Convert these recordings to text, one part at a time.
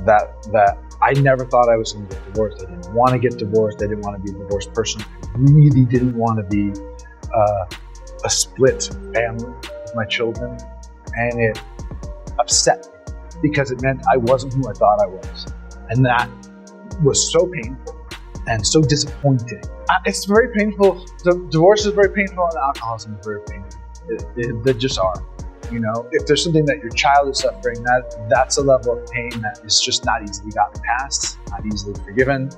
that I never thought I was going to get divorced. I didn't want to get divorced. I didn't want to be a divorced person. I really didn't want to be a split family with my children. And it upset me because it meant I wasn't who I thought I was. And that was so painful and so disappointing. It's very painful. Divorce is very painful and alcoholism is very painful. They just are. You know, if there's something that your child is suffering, that's a level of pain that is just not easily gotten past, not easily forgiven,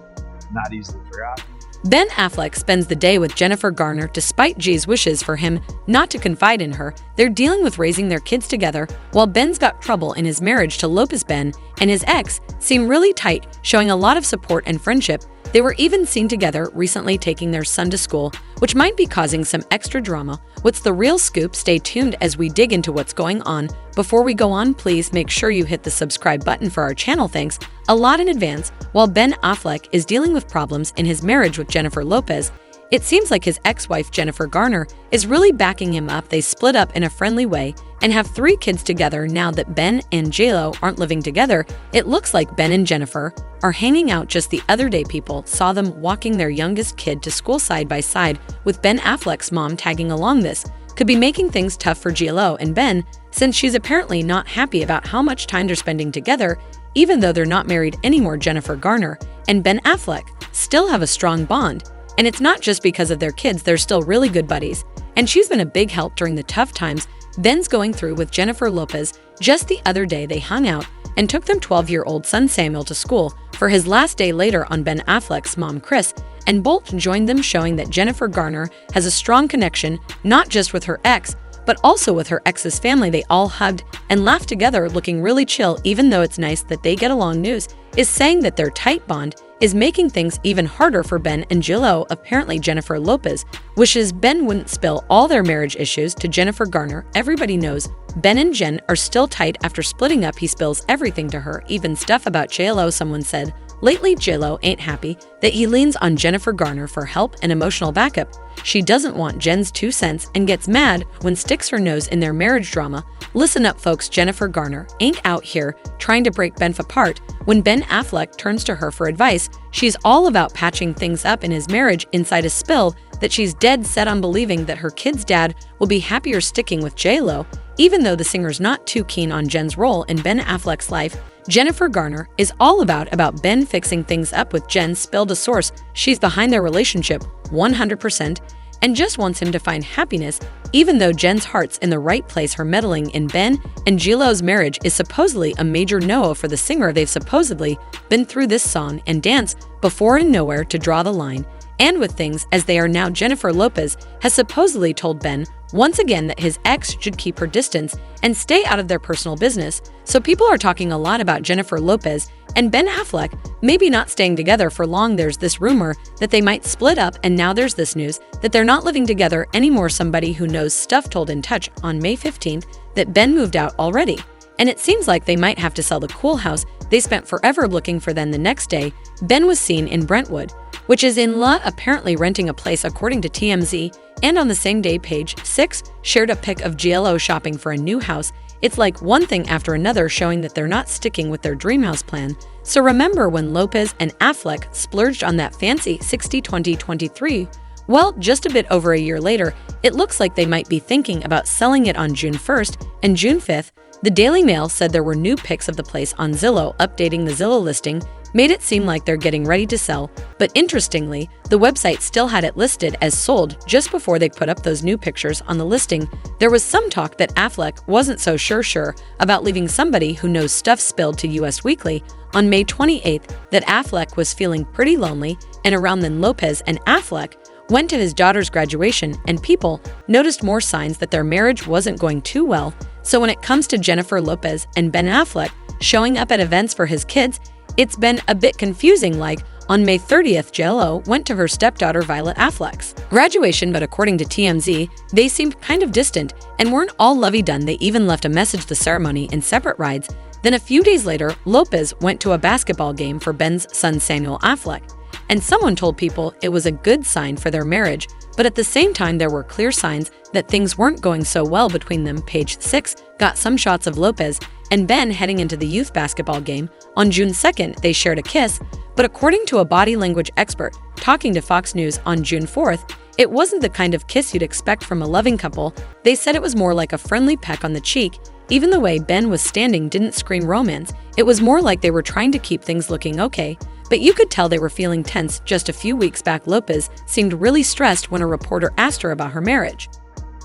not easily forgotten. Ben Affleck spends the day with Jennifer Garner despite G's wishes for him not to confide in her. They're dealing with raising their kids together, while Ben's got trouble in his marriage to Lopez. Ben and his ex seem really tight, showing a lot of support and friendship. They were even seen together recently taking their son to school, which might be causing some extra drama. What's the real scoop? Stay tuned as we dig into what's going on. Before we go on, please make sure you hit the subscribe button for our channel. Thanks a lot in advance. While Ben Affleck is dealing with problems in his marriage with Jennifer Lopez, it seems like his ex-wife Jennifer Garner is really backing him up. They split up in a friendly way and have 3 kids together now that Ben and J.Lo aren't living together. It looks like Ben and Jennifer are hanging out. Just the other day, people saw them walking their youngest kid to school side by side, with Ben Affleck's mom tagging along. This could be making things tough for J.Lo and Ben, since she's apparently not happy about how much time they're spending together, even though they're not married anymore. Jennifer Garner and Ben Affleck still have a strong bond. And it's not just because of their kids, they're still really good buddies. And she's been a big help during the tough times Ben's going through with Jennifer Lopez. Just the other day, they hung out and took their 12-year-old son Samuel to school for his last day later on Ben Affleck's mom, Chris, and both joined them, showing that Jennifer Garner has a strong connection, not just with her ex, but also with her ex's family. They all hugged and laughed together, looking really chill, even though it's nice that they get along. News is saying that their tight bond is making things even harder for Ben and J.Lo. Apparently, Jennifer Lopez wishes Ben wouldn't spill all their marriage issues to Jennifer Garner. Everybody knows Ben and Jen are still tight after splitting up. He spills everything to her, even stuff about J.Lo. Someone said lately J.Lo ain't happy that he leans on Jennifer Garner for help and emotional backup. She doesn't want Jen's 2 cents and gets mad when sticks her nose in their marriage drama. Listen up, folks. Jennifer Garner ain't out here trying to break Ben apart. When Ben Affleck turns to her for advice, she's all about patching things up in his marriage. Inside a spill that she's dead set on believing that her kid's dad will be happier sticking with J.Lo, even though the singer's not too keen on Jen's role in Ben Affleck's life. Jennifer Garner is all about Ben fixing things up with Jen. Spilled a source she's behind their relationship 100% and just wants him to find happiness, even though Jen's heart's in the right place. Her meddling in Ben and J.Lo's marriage is supposedly a major no for the singer. They've supposedly been through this song and dance before and nowhere to draw the line. And with things as they are now, Jennifer Lopez has supposedly told Ben once again that his ex should keep her distance and stay out of their personal business. So people are talking a lot about Jennifer Lopez and Ben Affleck maybe not staying together for long. There's this rumor that they might split up, and now there's this news that they're not living together anymore. Somebody who knows stuff told In Touch on May 15th that Ben moved out already, and it seems like they might have to sell the cool house they spent forever looking for. Then the next day, Ben was seen in Brentwood, which is in La, apparently renting a place, according to TMZ. And on the same day, Page 6 shared a pic of J.Lo shopping for a new house. It's like one thing after another, showing that they're not sticking with their dream house plan. So remember when Lopez and Affleck splurged on that fancy 60/20/23? Well, just a bit over a year later, it looks like they might be thinking about selling it on June 1st and June 5th. The Daily Mail said there were new pics of the place on Zillow. Updating the Zillow listing made it seem like they're getting ready to sell, but interestingly, the website still had it listed as sold just before they put up those new pictures on the listing. There was some talk that Affleck wasn't so sure about leaving. Somebody who knows stuff spilled to Us Weekly on May 28th that Affleck was feeling pretty lonely, and around then Lopez and Affleck went to his daughter's graduation, and people noticed more signs that their marriage wasn't going too well. So when it comes to Jennifer Lopez and Ben Affleck showing up at events for his kids, it's been a bit confusing. Like on May 30th, J.Lo went to her stepdaughter Violet Affleck's graduation, but according to TMZ, they seemed kind of distant and weren't all lovey-done. They even left a message the ceremony in separate rides. Then a few days later, Lopez went to a basketball game for Ben's son Samuel Affleck, and someone told people it was a good sign for their marriage. But at the same time, there were clear signs that things weren't going so well between them. Page 6 got some shots of Lopez and Ben heading into the youth basketball game. On June 2nd, they shared a kiss, but according to a body language expert talking to Fox News on June 4th, it wasn't the kind of kiss you'd expect from a loving couple. They said it was more like a friendly peck on the cheek. Even the way Ben was standing didn't scream romance. It was more like they were trying to keep things looking okay. But you could tell they were feeling tense. Just a few weeks back, Lopez seemed really stressed when a reporter asked her about her marriage.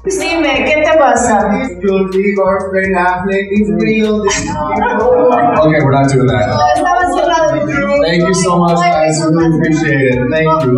Dime, ¿qué te pasa? Ben Affleck, it's real. Okay, we're not doing that. Thank you so much, guys. I really appreciate it. Thank you.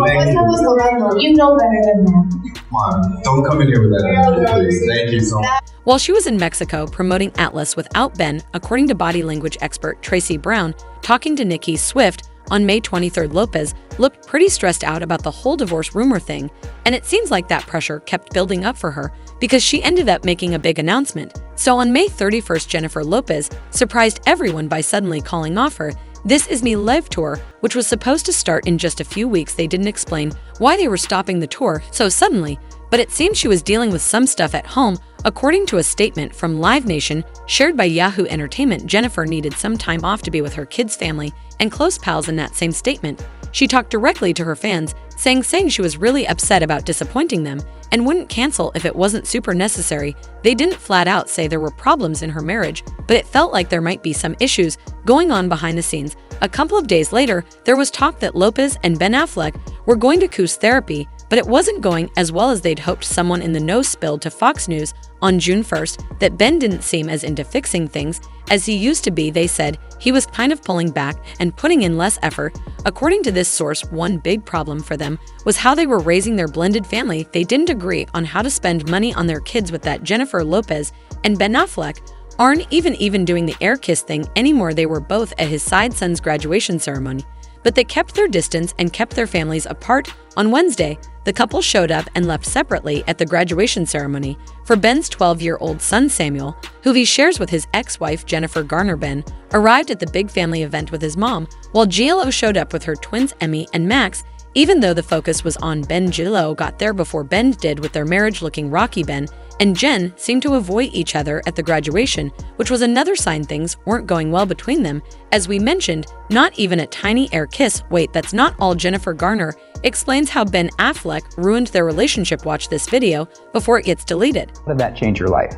You know better than that. Come on, don't come in here with that energy, please. Thank you so much. While she was in Mexico promoting Atlas without Ben, according to body language expert Tracy Brown, talking to Nikki Swift on May 23rd, Lopez looked pretty stressed out about the whole divorce rumor thing, and it seems like that pressure kept building up for her because she ended up making a big announcement. So on May 31st, Jennifer Lopez surprised everyone by suddenly calling off her This Is Me live tour, which was supposed to start in just a few weeks. They didn't explain why they were stopping the tour so suddenly, but it seemed she was dealing with some stuff at home. According to a statement from Live Nation shared by Yahoo Entertainment, Jennifer needed some time off to be with her kids' family and close pals. In that same statement, she talked directly to her fans, saying she was really upset about disappointing them and wouldn't cancel if it wasn't super necessary. They didn't flat out say there were problems in her marriage, but it felt like there might be some issues going on behind the scenes. A couple of days later, there was talk that Lopez and Ben Affleck were going to couples therapy, but it wasn't going as well as they'd hoped. Someone in the know spilled to Fox News on June 1st that Ben didn't seem as into fixing things as he used to be. They said he was kind of pulling back and putting in less effort. According to this source, one big problem for them was how they were raising their blended family. They didn't agree on how to spend money on their kids with that. Jennifer Lopez and Ben Affleck aren't even doing the air kiss thing anymore. They were both at his side son's graduation ceremony, but they kept their distance and kept their families apart. On Wednesday, the couple showed up and left separately at the graduation ceremony for Ben's 12-year-old son Samuel, who he shares with his ex-wife Jennifer Garner. Ben arrived at the big family event with his mom, while JLo showed up with her twins Emmy and Max. Even though the focus was on Ben, JLo got there before Ben did with their marriage looking rocky. Ben and Jen seemed to avoid each other at the graduation, which was another sign things weren't going well between them. As we mentioned, not even a tiny air kiss. Wait, that's not all. Jennifer Garner explains how Ben Affleck ruined their relationship. Watch this video before it gets deleted. How did that change your life?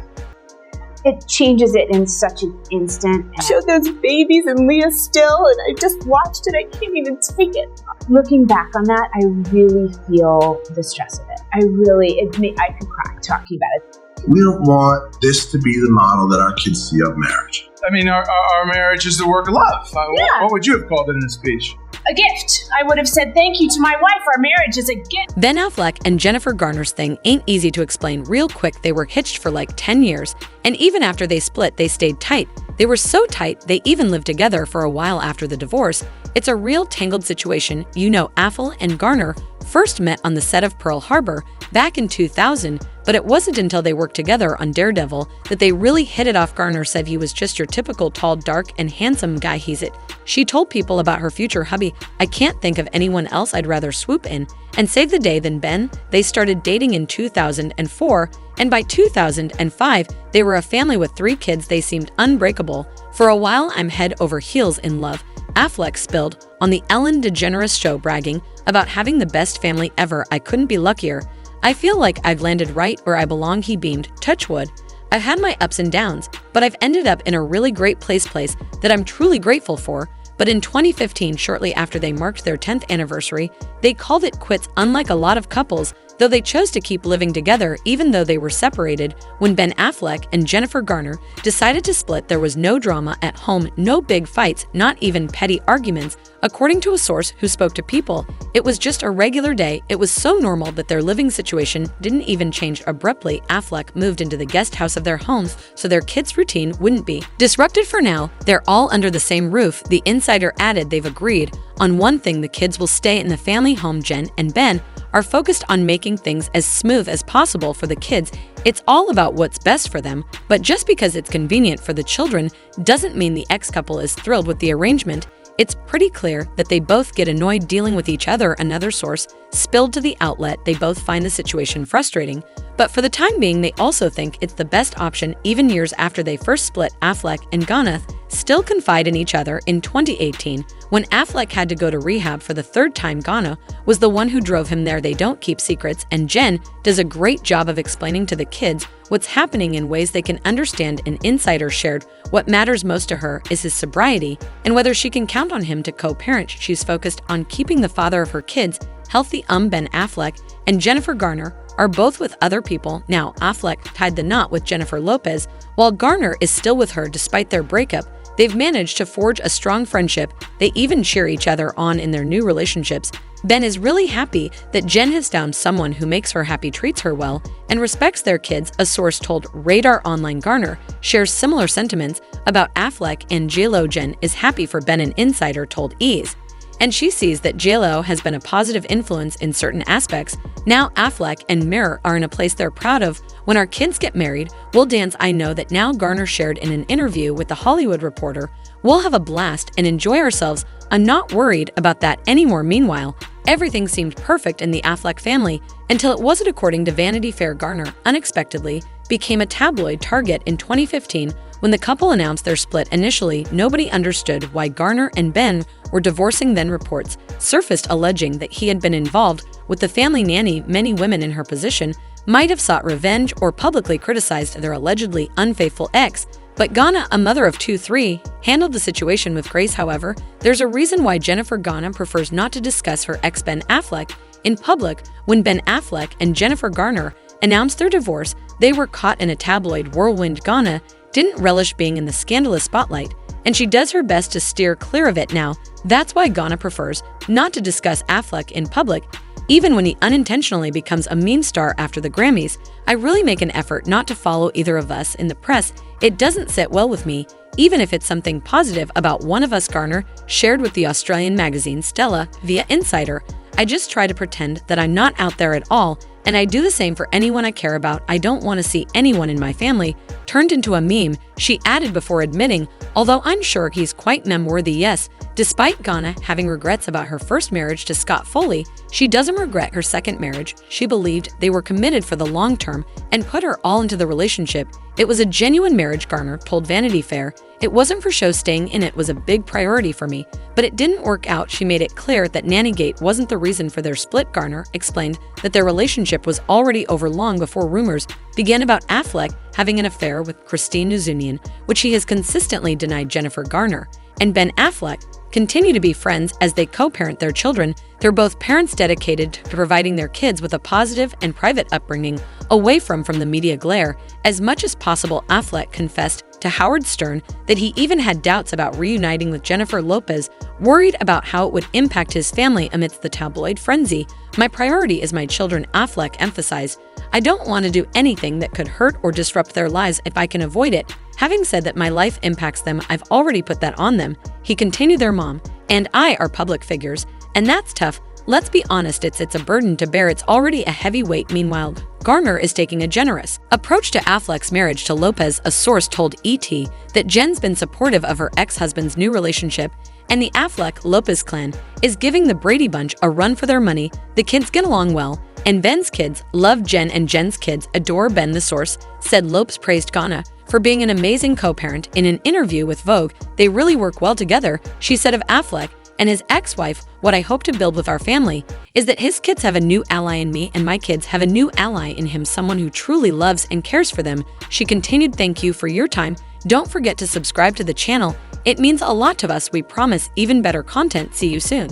It changes it in such an instant. Showed those babies and Leah still, and I just watched it. I can't even take it. Looking back on that, I really feel the stress of it. I could cry talking about it. We don't want this to be the model that our kids see of marriage. I mean, our marriage is the work of love. What would you have called it in a speech? A gift. I would have said thank you to my wife. Our marriage is a gift. Ben Affleck and Jennifer Garner's thing ain't easy to explain. Real quick, they were hitched for like 10 years, and even after they split, they stayed tight. They were so tight, they even lived together for a while after the divorce. It's a real tangled situation. You know, Affleck and Garner first met on the set of Pearl Harbor back in 2000, but it wasn't until they worked together on Daredevil that they really hit it off. Garner said he was just your typical tall, dark, and handsome guy. He's it. She told People about her future hubby, I can't think of anyone else I'd rather swoop in and save the day than Ben. They started dating in 2004, and by 2005, they were a family with 3 kids. They seemed unbreakable. For a while, I'm head over heels in love. Affleck spilled on the Ellen DeGeneres show, bragging about having the best family ever. I couldn't be luckier. I feel like I've landed right where I belong. He beamed. Touch wood. I've had my ups and downs, but I've ended up in a really great place that I'm truly grateful for. But in 2015, shortly after they marked their 10th anniversary, they called it quits. Unlike a lot of couples, though, they chose to keep living together even though they were separated. When Ben Affleck and Jennifer Garner decided to split, there was no drama at home, no big fights, not even petty arguments. According to a source who spoke to People, it was just a regular day. It was so normal that their living situation didn't even change. Abruptly, Affleck moved into the guest house of their homes so their kids' routine wouldn't be disrupted. For now, they're all under the same roof. The insider added they've agreed on one thing: the kids will stay in the family home. Jen and Ben are focused on making things as smooth as possible for the kids It's all about what's best for them, but just because it's convenient for the children doesn't mean the ex-couple is thrilled with the arrangement. It's pretty clear that they both get annoyed dealing with each other. Another source spilled to the outlet they both find the situation frustrating, but for the time being they also think it's the best option. Even years after they first split, Affleck and Garner still confide in each other. In 2018, when Affleck had to go to rehab for the third time, Garner was the one who drove him there. They don't keep secrets, and Jen does a great job of explaining to the kids what's happening in ways they can understand. An insider shared what matters most to her is his sobriety and whether she can count on him to co-parent. She's focused on keeping the father of her kids healthy. Ben Affleck and Jennifer Garner are both with other people now. Affleck tied the knot with Jennifer Lopez, while Garner is still with her despite their breakup. They've managed to forge a strong friendship. They even cheer each other on in their new relationships. Ben is really happy that Jen has found someone who makes her happy, treats her well, and respects their kids, a source told Radar Online. Garner shares similar sentiments about Affleck and J.Lo. Jen is happy for Ben, an insider told Ease, and she sees that J.Lo has been a positive influence in certain aspects. Now Affleck and Mirror are in a place they're proud of. When our kids get married, we'll dance. I know that now, Garner shared in an interview with The Hollywood Reporter. We'll have a blast and enjoy ourselves. I'm not worried about that anymore. Meanwhile, everything seemed perfect in the Affleck family until it wasn't. According to Vanity Fair, Garner unexpectedly became a tabloid target in 2015 when the couple announced their split. Initially, nobody understood why Garner and Ben were divorcing. Then reports surfaced alleging that he had been involved with the family nanny. Many women in her position might have sought revenge or publicly criticized their allegedly unfaithful ex, but Garner, a mother of 3, handled the situation with grace. However, there's a reason why Jennifer Garner prefers not to discuss her ex Ben Affleck in public. When Ben Affleck and Jennifer Garner announced their divorce, they were caught in a tabloid whirlwind. Garner didn't relish being in the scandalous spotlight, and she does her best to steer clear of it now. That's why Garner prefers not to discuss Affleck in public, even when he unintentionally becomes a meme star after the Grammys. I really make an effort not to follow either of us in the press. It doesn't sit well with me, even if it's something positive about one of us, Garner shared with the Australian magazine Stella via Insider. I just try to pretend that I'm not out there at all, and I do the same for anyone I care about. I don't want to see anyone in my family turned into a meme, she added before admitting, although I'm sure he's quite meme-worthy. Yes, despite Garner having regrets about her first marriage to Scott Foley, she doesn't regret her second marriage. She believed they were committed for the long term and put her all into the relationship. It was a genuine marriage, Garner told Vanity Fair. It wasn't for show. Staying in it was a big priority for me, but it didn't work out. She made it clear that Nannygate wasn't the reason for their split. Garner explained that their relationship was already over long before rumors began about Affleck having an affair with Christine Nuzunian, which he has consistently denied. Jennifer Garner and Ben Affleck continue to be friends as they co-parent their children. They're both parents dedicated to providing their kids with a positive and private upbringing away from the media glare as much as possible. Affleck confessed to Howard Stern that he even had doubts about reuniting with Jennifer Lopez, worried about how it would impact his family amidst the tabloid frenzy. My priority is my children, Affleck emphasized. I don't want to do anything that could hurt or disrupt their lives if I can avoid it. Having said that my life impacts them, I've already put that on them. He continued, their mom and I are public figures, and that's tough. Let's be honest, it's a burden to bear. It's already a heavy weight. Meanwhile, Garner is taking a generous approach to Affleck's marriage to Lopez. A source told ET that Jen's been supportive of her ex-husband's new relationship, and the Affleck-Lopez clan is giving the Brady Bunch a run for their money. The kids get along well, and Ben's kids love Jen, and Jen's kids adore Ben. The source said Lopez praised Garner for being an amazing co-parent. In an interview with Vogue, they really work well together. She said of Affleck and his ex-wife, what I hope to build with our family is that his kids have a new ally in me and my kids have a new ally in him, someone who truly loves and cares for them. She continued, thank you for your time. Don't forget to subscribe to the channel. It means a lot to us. We promise even better content. See you soon.